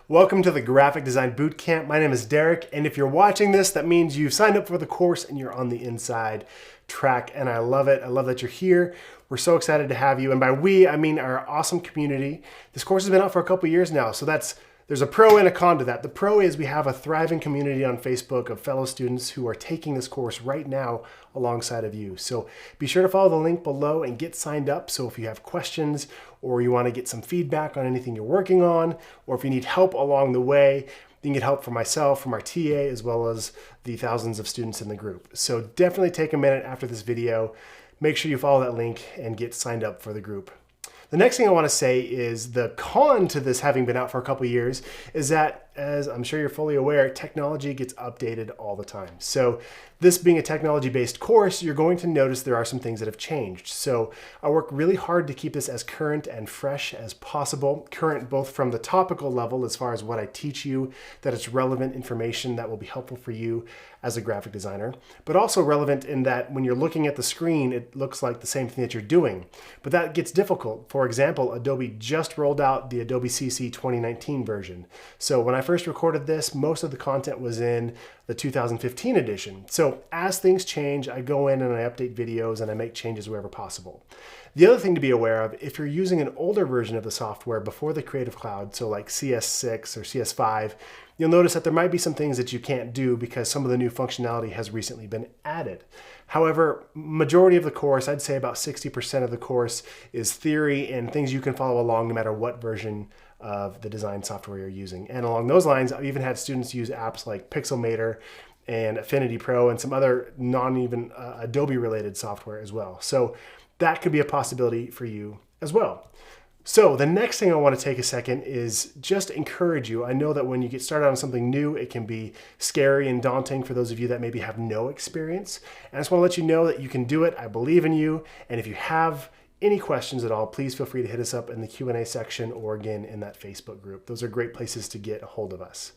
Welcome to the Graphic Design Bootcamp. My name is Derek, and if you're watching this, that means you've signed up for the course and you're on the inside track, and I love it. I love that you're here. We're so excited to have you, and by we, I mean our awesome community. This course has been out for a couple years now, so there's a pro and a con to that. The pro is we have a thriving community on Facebook of fellow students who are taking this course right now alongside of you. So be sure to follow the link below and get signed up. So if you have questions or you want to get some feedback on anything you're working on, or if you need help along the way, you can get help from myself, from our TA, as well as the thousands of students in the group. So definitely take a minute after this video, make sure you follow that link and get signed up for the group. The next thing I want to say is the con to this having been out for a couple of years is that, as I'm sure you're fully aware, technology gets updated all the time. So this being a technology-based course, you're going to notice there are some things that have changed. So I work really hard to keep this as current and fresh as possible. Current both from the topical level as far as what I teach you, that it's relevant information that will be helpful for you as a graphic designer, but also relevant in that when you're looking at the screen, it looks like the same thing that you're doing. But that gets difficult. For example, Adobe just rolled out the Adobe CC 2019 version. So when I first recorded this, most of the content was in the 2015 edition. So as things change, I go in and I update videos and I make changes wherever possible. The other thing to be aware of, if you're using an older version of the software before the Creative Cloud, so like CS6 or CS5, you'll notice that there might be some things that you can't do because some of the new functionality has recently been added. However, majority of the course, I'd say about 60% of the course, is theory and things you can follow along no matter what version of the design software you're using. And along those lines, I've even had students use apps like Pixelmator and Affinity Pro and some other non-even Adobe related software as well. So that could be a possibility for you as well. So the next thing I want to take a second is just encourage you. I know that when you get started on something new, it can be scary and daunting for those of you that maybe have no experience. And I just want to let you know that you can do it. I believe in you. And if you have any questions at all, please feel free to hit us up in the Q&A section or again in that Facebook group. Those are great places to get a hold of us.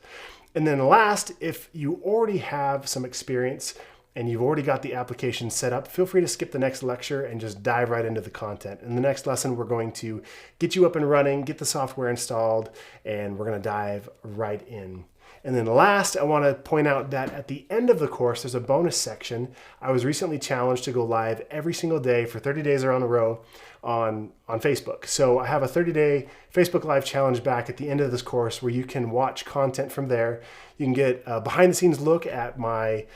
And then last, if you already have some experience and you've already got the application set up, feel free to skip the next lecture and just dive right into the content. In the next lesson, we're going to get you up and running, get the software installed, and we're going to dive right in. And then last, I want to point out that at the end of the course, there's a bonus section. I was recently challenged to go live every single day for 30 days or on a row on Facebook. So I have a 30-day Facebook Live challenge back at the end of this course where you can watch content from there. You can get a behind-the-scenes look at my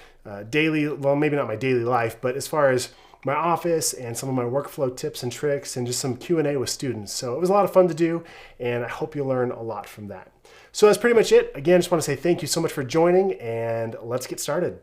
daily, well, maybe not my daily life, but as far as my office and some of my workflow tips and tricks and just some Q&A with students. So it was a lot of fun to do, and I hope you learn a lot from that. So that's pretty much it. Again, I just want to say thank you so much for joining, and let's get started.